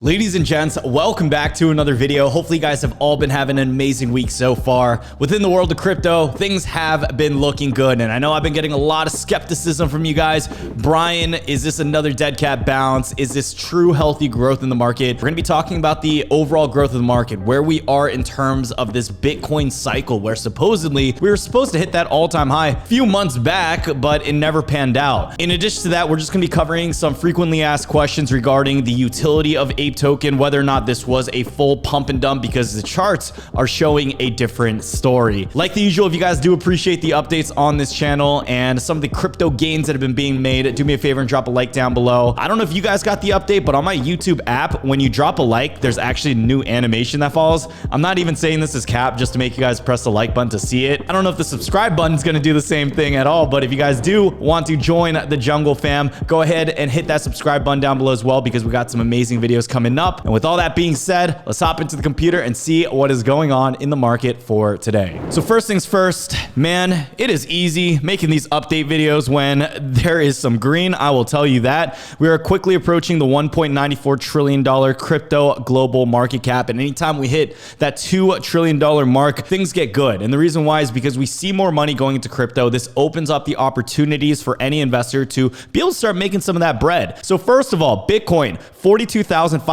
Ladies and gents, welcome back to another video. Hopefully you guys have all been having an amazing week so far. Within the world of crypto, things have been looking good, and I know I've been getting a lot of skepticism from you guys. Brian, is this another dead cat bounce? Is this true healthy growth in the market? We're gonna be talking about the overall growth of the market, where we are in terms of this Bitcoin cycle, where supposedly we were supposed to hit that all-time high a few months back, but it never panned out. In addition to that, we're just gonna be covering some frequently asked questions regarding the utility of token, whether or not this was a full pump and dump, because the charts are showing a different story. Like the usual, if you guys do appreciate the updates on this channel and some of the crypto gains that have been being made, do me a favor and drop a like down below. I don't know if you guys got the update, but on my YouTube app, when you drop a like, there's actually a new animation that follows. I'm not even saying this is cap just to make you guys press the like button to see it. I don't know if the subscribe button is going to do the same thing at all, but if you guys do want to join the jungle fam, go ahead and hit that subscribe button down below as well, because we got some amazing videos coming up. And with all that being said, let's hop into the computer and see what is going on in the market for today. So first things first, man, it is easy making these update videos when there is some green. I will tell you that. We are quickly approaching the $1.94 trillion crypto global market cap. And anytime we hit that $2 trillion mark, things get good. And the reason why is because we see more money going into crypto. This opens up the opportunities for any investor to be able to start making some of that bread. So first of all, Bitcoin, $42,550.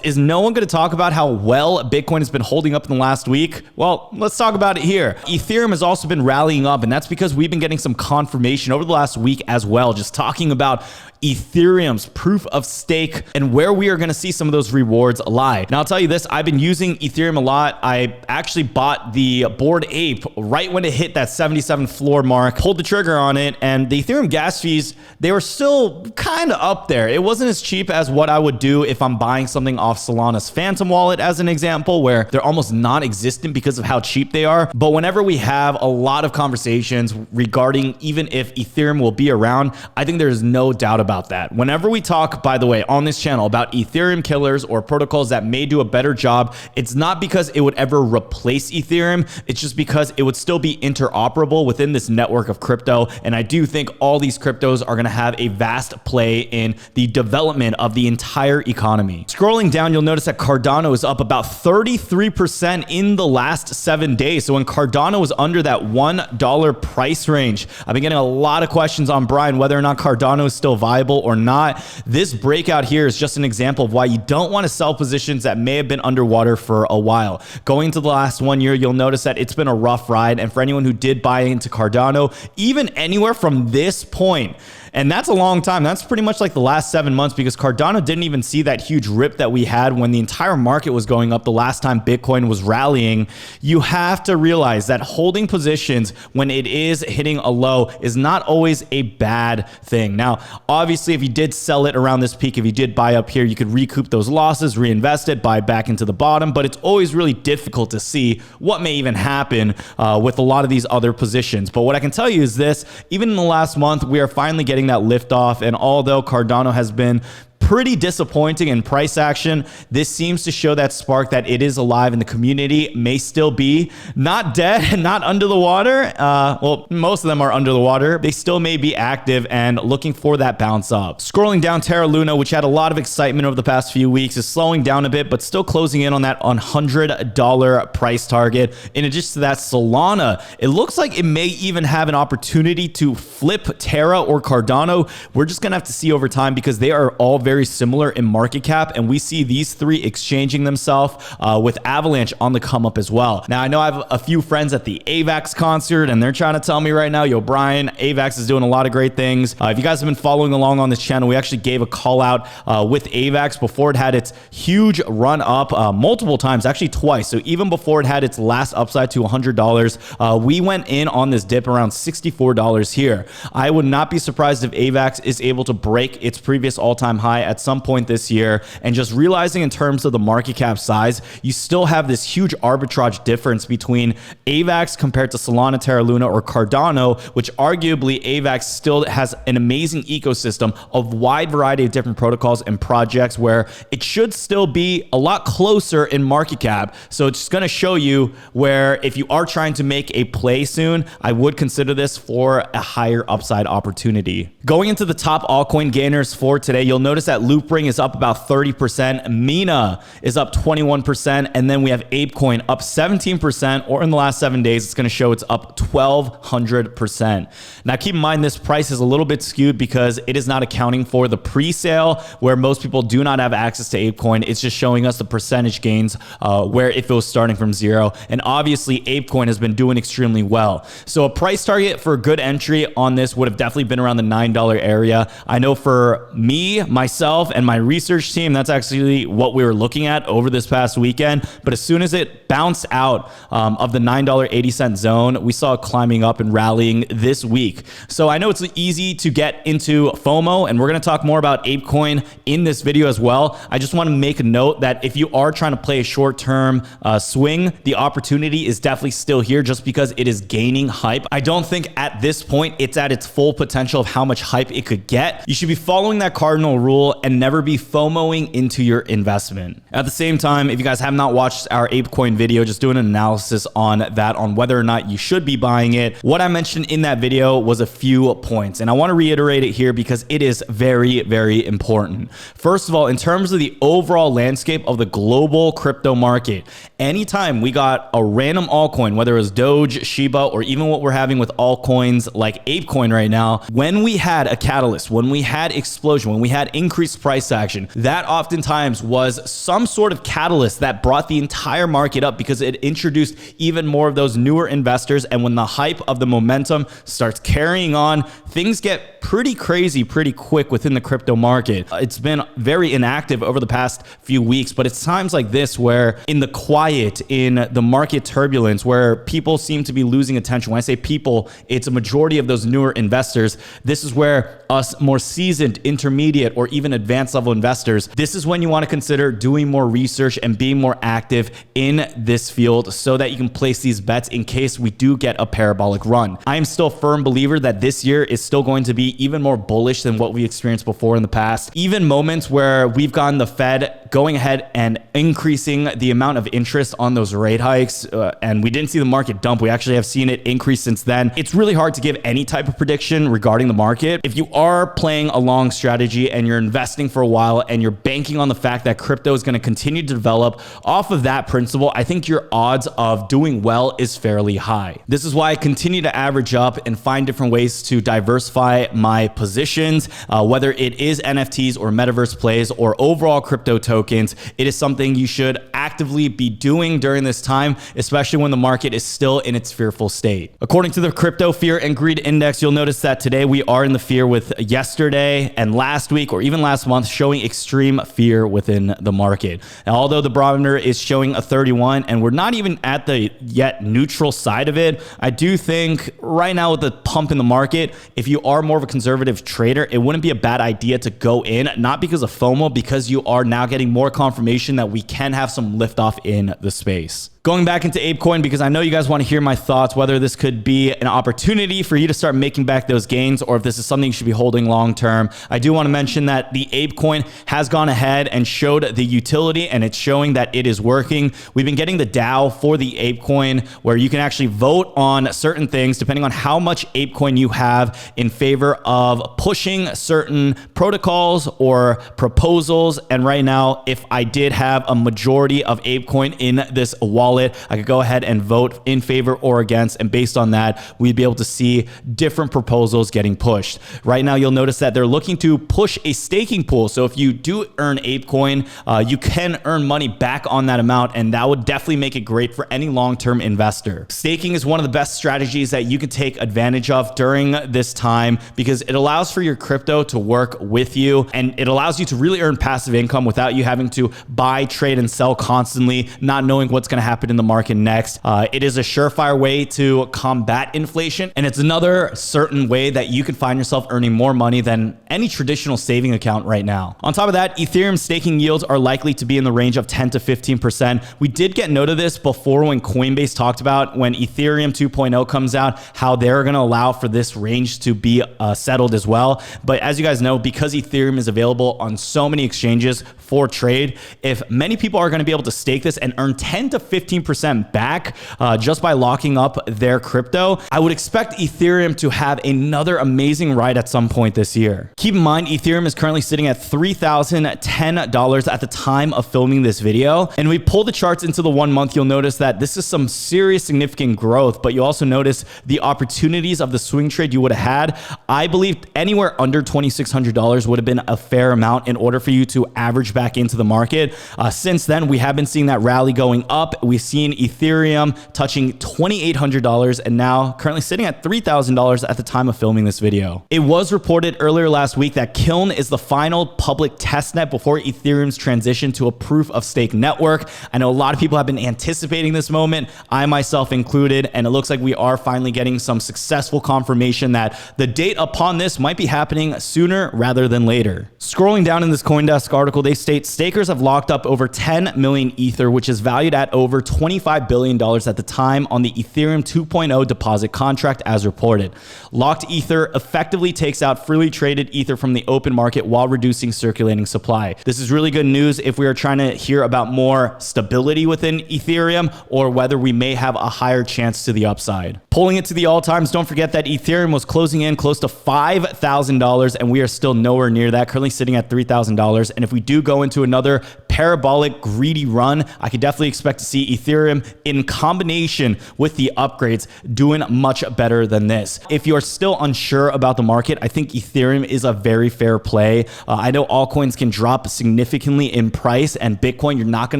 Is no one going to talk about how well Bitcoin has been holding up in the last week? Well, let's talk about it here. Ethereum has also been rallying up, and that's because we've been getting some confirmation over the last week as well, just talking about Ethereum's proof of stake and where we are going to see some of those rewards lie. Now, I'll tell you this, I've been using Ethereum a lot. I actually bought the Bored Ape right when it hit that 77 floor mark, pulled the trigger on it, and the Ethereum gas fees, they were still kind of up there. It wasn't as cheap as what I would do if I'm buying something off Solana's Phantom wallet, as an example, where they're almost non-existent because of how cheap they are. But whenever we have a lot of conversations regarding even if Ethereum will be around, I think there's no doubt about that. Whenever we talk, by the way, on this channel about Ethereum killers or protocols that may do a better job, it's not because it would ever replace Ethereum. It's just because it would still be interoperable within this network of crypto. And I do think all these cryptos are going to have a vast play in the development of the entire economy. Scrolling down, you'll notice that Cardano is up about 33% in the last 7 days. So when Cardano was under that $1 price range, I've been getting a lot of questions on Brian whether or not Cardano is still viable or not. This breakout here is just an example of why you don't want to sell positions that may have been underwater for a while. Going into the last 1 year, you'll notice that it's been a rough ride. And for anyone who did buy into Cardano, even anywhere from this point, and that's a long time. That's pretty much like the last 7 months, because Cardano didn't even see that huge rip that we had when the entire market was going up the last time Bitcoin was rallying. You have to realize that holding positions when it is hitting a low is not always a bad thing. Now, obviously, if you did sell it around this peak, if you did buy up here, you could recoup those losses, reinvest it, buy back into the bottom, but it's always really difficult to see what may even happen with a lot of these other positions. But what I can tell you is this, even in the last month, we are finally getting that lift off. And although Cardano has been pretty disappointing in price action, this seems to show that spark that it is alive and the community may still be not dead and not under the water. Well, most of them are under the water. They still may be active and looking for that bounce up. Scrolling down, Terra Luna, which had a lot of excitement over the past few weeks, is slowing down a bit, but still closing in on that $100 price target. In addition to that, Solana, it looks like it may even have an opportunity to flip Terra or Cardano. We're just going to have to see over time, because they are all very similar in market cap, and we see these three exchanging themselves with Avalanche on the come up as well. Now, I know I have a few friends at the AVAX concert, and they're trying to tell me right now, yo, Brian, AVAX is doing a lot of great things. If you guys have been following along on this channel, we actually gave a call out with AVAX before it had its huge run up multiple times, actually twice. So even before it had its last upside to $100, we went in on this dip around $64 here. I would not be surprised if AVAX is able to break its previous all-time high at some point this year. And just realizing in terms of the market cap size, you still have this huge arbitrage difference between AVAX compared to Solana, Terra Luna, or Cardano, which arguably AVAX still has an amazing ecosystem of wide variety of different protocols and projects where it should still be a lot closer in market cap. So it's just going to show you where if you are trying to make a play soon, I would consider this for a higher upside opportunity. Going into the top altcoin gainers for today, you'll notice notice that Loopring is up about 30%. Mina is up 21%. And then we have Apecoin up 17%, or in the last 7 days, it's going to show it's up 1,200%. Now, keep in mind, this price is a little bit skewed because it is not accounting for the pre-sale where most people do not have access to Apecoin. It's just showing us the percentage gains where if it was starting from zero. And obviously, Apecoin has been doing extremely well. So a price target for a good entry on this would have definitely been around the $9 area. I know for me, myself, and my research team, that's actually what we were looking at over this past weekend. But as soon as it bounced out of the $9.80 zone, we saw it climbing up and rallying this week. So I know it's easy to get into FOMO, and we're going to talk more about Apecoin in this video as well. I just want to make a note that if you are trying to play a short-term swing, the opportunity is definitely still here just because it is gaining hype. I don't think at this point it's at its full potential of how much hype it could get. You should be following that cardinal rule and never be FOMOing into your investment. At the same time, if you guys have not watched our Apecoin video, just doing an analysis on that, on whether or not you should be buying it, what I mentioned in that video was a few points, and I want to reiterate it here because it is very, very important. First of all, in terms of the overall landscape of the global crypto market, anytime we got a random altcoin, whether it was Doge, Shiba, or even what we're having with altcoins like Apecoin right now, when we had a catalyst, when we had explosion, when we had increased price action, that oftentimes was some sort of catalyst that brought the entire market up because it introduced even more of those newer investors. And when the hype of the momentum starts carrying on, things get pretty crazy pretty quick within the crypto market. It's been very inactive over the past few weeks, but it's times like this where in the quiet, in the market turbulence, where people seem to be losing attention. When I say people, it's a majority of those newer investors. This is where us more seasoned, intermediate, or even advanced level investors, this is when you want to consider doing more research and being more active in this field so that you can place these bets in case we do get a parabolic run. I am still a firm believer that this year is still going to be even more bullish than what we experienced before in the past. Even moments where we've gotten the Fed going ahead and increasing the amount of interest on those rate hikes, and we didn't see the market dump. We actually have seen it increase since then. It's really hard to give any type of prediction regarding the market. If you are playing a long strategy and you're investing for a while and you're banking on the fact that crypto is going to continue to develop off of that principle, I think your odds of doing well is fairly high. This is why I continue to average up and find different ways to diversify my positions, whether it is NFTs or metaverse plays or overall crypto tokens. It is something you should actively be doing during this time, especially when the market is still in its fearful state. According to the Crypto Fear and Greed Index, you'll notice that today we are in the fear with yesterday and last week or even last month showing extreme fear within the market. Now, although the barometer is showing a 31 and we're not even at the yet neutral side of it, I do think right now with the pump in the market, if you are more of a conservative trader, it wouldn't be a bad idea to go in, not because of FOMO, because you are now getting more confirmation that we can have some liftoff in the space. Going back into Apecoin, because I know you guys want to hear my thoughts, whether this could be an opportunity for you to start making back those gains or if this is something you should be holding long term. I do want to mention that the Apecoin has gone ahead and showed the utility and it's showing that it is working. We've been getting the DAO for the Apecoin where you can actually vote on certain things depending on how much Apecoin you have in favor of pushing certain protocols or proposals. And right now, if I did have a majority of Apecoin in this wallet, I could go ahead and vote in favor or against, and based on that, we'd be able to see different proposals getting pushed. Right now, you'll notice that they're looking to push a staking pool. So if you do earn Apecoin, you can earn money back on that amount, and that would definitely make it great for any long-term investor. Staking is one of the best strategies that you can take advantage of during this time because it allows for your crypto to work with you, and it allows you to really earn passive income without you having to buy, trade, and sell constantly, not knowing what's going to happen in the market next. It is a surefire way to combat inflation, and it's another certain way that you can find yourself earning more money than any traditional saving account right now. On top of that, Ethereum staking yields are likely to be in the range of 10 to 15%. We did get note of this before when Coinbase talked about when Ethereum 2.0 comes out, how they're going to allow for this range to be settled as well. But as you guys know, because Ethereum is available on so many exchanges for trade, if many people are going to be able to stake this and earn 10 to 15% back just by locking up their crypto, I would expect Ethereum to have another amazing ride at some point this year. Keep in mind, Ethereum is currently currently sitting at $3,010 at the time of filming this video. And we pull the charts into the 1 month, you'll notice that this is some serious significant growth, but you also notice the opportunities of the swing trade you would have had. I believe anywhere under $2,600 would have been a fair amount in order for you to average back into the market. Since then, we have been seeing that rally going up. We've seen Ethereum touching $2,800 and now currently sitting at $3,000 at the time of filming this video. It was reported earlier last week that Kiln is the final public testnet before Ethereum's transition to a proof of stake network. I know a lot of people have been anticipating this moment, I myself included, and it looks like we are finally getting some successful confirmation that the date upon this might be happening sooner rather than later. Scrolling down in this CoinDesk article, they state stakers have locked up over 10 million Ether, which is valued at over $25 billion at the time on the Ethereum 2.0 deposit contract as reported. Locked Ether effectively takes out freely traded Ether from the open market while reducing circulating supply. This is really good news if we are trying to hear about more stability within Ethereum or whether we may have a higher chance to the upside. Pulling it to the all-times, don't forget that Ethereum was closing in close to $5,000 and we are still nowhere near that, currently sitting at $3,000. And if we do go into another parabolic greedy run, I could definitely expect to see Ethereum in combination with the upgrades doing much better than this. If you are still unsure about the market, I think Ethereum is a very fair play. I know altcoins can drop significantly in price and Bitcoin, you're not going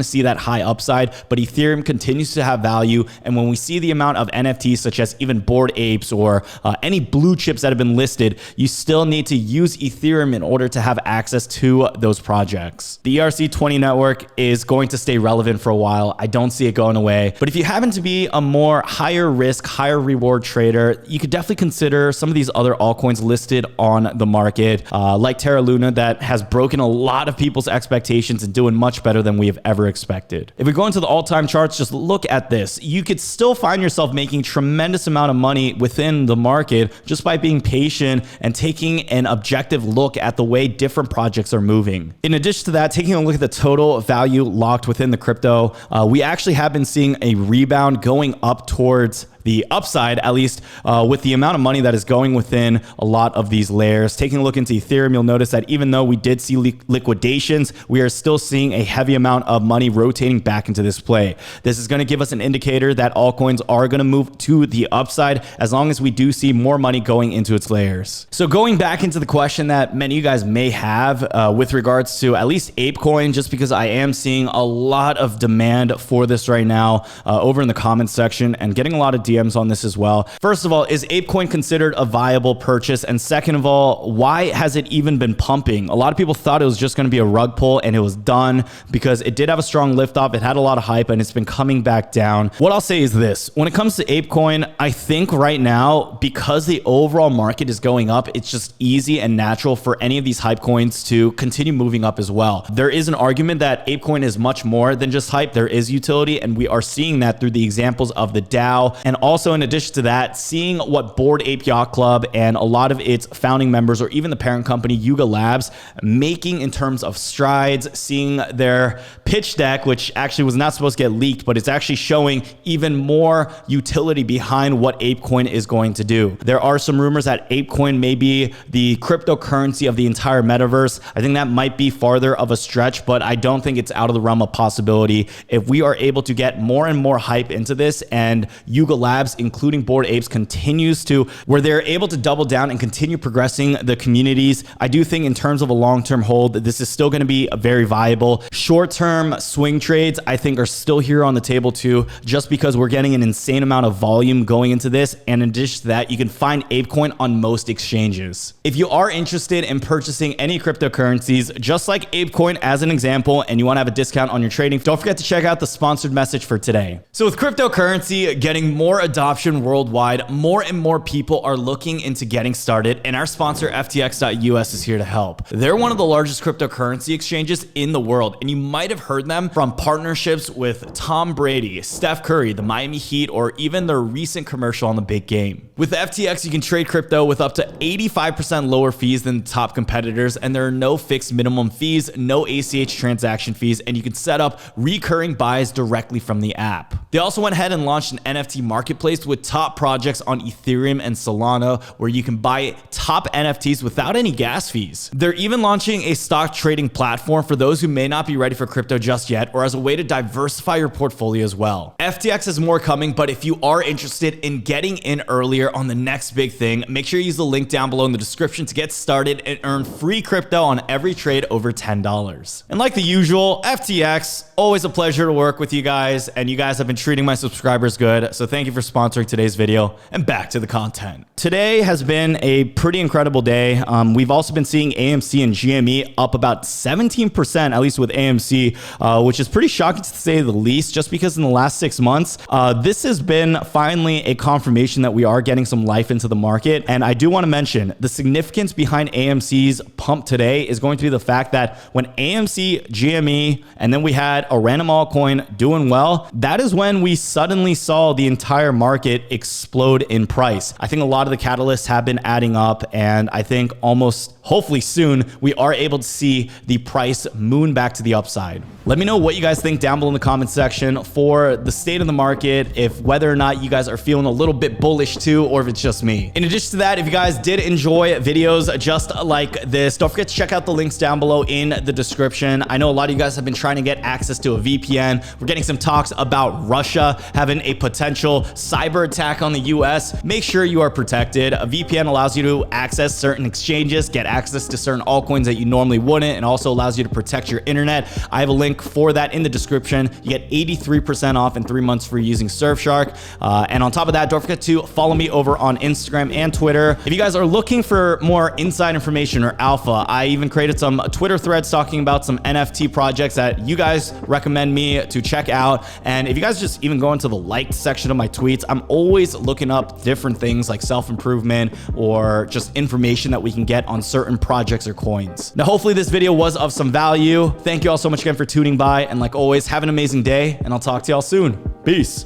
to see that high upside, but Ethereum continues to have value. And when we see the amount of NFTs, such as even Bored Apes or any blue chips that have been listed, you still need to use Ethereum in order to have access to those projects. The ERC-20 network is going to stay relevant for a while. I don't see it going away. But if you happen to be a more higher risk, higher reward trader, you could definitely consider some of these other altcoins listed on the market, like Terra Luna, that has broken a lot of people's expectations and doing much better than we have ever expected. If we go into the all-time charts, just look at this. You could still find yourself making tremendous amount of money within the market just by being patient and taking an objective look at the way different projects are moving. In addition to that, taking a look at the total value locked within the crypto, we actually have been seeing a rebound going up towards the upside, at least with the amount of money that is going within a lot of these layers. Taking a look into Ethereum, you'll notice that even though we did see liquidations, we are still seeing a heavy amount of money rotating back into this play. This is going to give us an indicator that altcoins are going to move to the upside as long as we do see more money going into its layers. So going back into the question that many of you guys may have with regards to at least Apecoin, just because I am seeing a lot of demand for this right now over in the comments section and getting a lot of DMs on this as well. First of all, is Apecoin considered a viable purchase? And second of all, why has it even been pumping? A lot of people thought it was just going to be a rug pull and it was done because it did have a strong lift off. It had a lot of hype and it's been coming back down. What I'll say is this: when it comes to Apecoin, I think right now, because the overall market is going up, it's just easy and natural for any of these hype coins to continue moving up as well. There is an argument that Apecoin is much more than just hype. There is utility, and we are seeing that through the examples of the DAO. And also, in addition to that, seeing what Bored Ape Yacht Club and a lot of its founding members, or even the parent company Yuga Labs, making in terms of strides, seeing their pitch deck, which actually was not supposed to get leaked, but it's actually showing even more utility behind what Apecoin is going to do. There are some rumors that Apecoin may be the cryptocurrency of the entire metaverse. I think that might be farther of a stretch, but I don't think it's out of the realm of possibility. If we are able to get more and more hype into this, and Yuga Labs, including Bored Apes, continues to, where they're able to double down and continue progressing the communities, I do think in terms of a long-term hold, this is still going to be very viable. Short-term swing trades, I think, are still here on the table too, just because we're getting an insane amount of volume going into this. And in addition to that, you can find Apecoin on most exchanges. If you are interested in purchasing any cryptocurrencies, just like Apecoin as an example, and you want to have a discount on your trading, don't forget to check out the sponsored message for today. So with cryptocurrency getting more adoption worldwide, more and more people are looking into getting started, and our sponsor FTX.us is here to help. They're one of the largest cryptocurrency exchanges in the world, and you might have heard them from partnerships with Tom Brady, Steph Curry, the Miami Heat, or even their recent commercial on the big game. With FTX, you can trade crypto with up to with 85% lower fees than the top competitors, and there are no fixed minimum fees, no ACH transaction fees, and you can set up recurring buys directly from the app. They also went ahead and launched an NFT marketplace with top projects on Ethereum and Solana, where you can buy top NFTs without any gas fees. They're even launching a stock trading platform for those who may not be ready for crypto just yet, or as a way to diversify your portfolio as well. FTX has more coming, but if you are interested in getting in earlier on the next big thing, make sure you use the link down below in the description to get started and earn free crypto on every trade over $10. And like the usual, FTX, always a pleasure to work with you guys, and you guys have been treating my subscribers good, so thank you for sponsoring today's video, and back to the content. Today has been a pretty incredible day. We've also been seeing AMC and GME up about 17%, at least with AMC, which is pretty shocking to say the least, just because in the last 6 months, this has been finally a confirmation that we are getting some life into the market. And I do want to mention the significance behind AMC's pump today is going to be the fact that when AMC, GME, and then we had a random altcoin doing well, that is when we suddenly saw the entire market explode in price. I think a lot of the catalysts have been adding up, and I think hopefully soon, we are able to see the price moon back to the upside. Let me know what you guys think down below in the comment section for the state of the market, if whether or not you guys are feeling a little bit bullish too, or if it's just me. In addition to that, if you guys did enjoy videos just like this, don't forget to check out the links down below in the description. I know a lot of you guys have been trying to get access to a VPN. We're getting some talks about Russia having a potential cyber attack on the US. Make sure you are protected. A VPN allows you to access certain exchanges, get access to certain altcoins that you normally wouldn't, and also allows you to protect your internet. I have a link for that in the description. You get 83% off and 3 months free using Surfshark. And on top of that, don't forget to follow me over on Instagram and Twitter. If you guys are looking for more inside information or alpha, I even created some Twitter threads talking about some NFT projects that you guys recommend me to check out. And if you guys just even go into the liked section of my tweets, I'm always looking up different things like self-improvement or just information that we can get on certain projects or coins. Now, hopefully this video was of some value. Thank you all so much again for tuning by. And like always, have an amazing day, and I'll talk to y'all soon. Peace.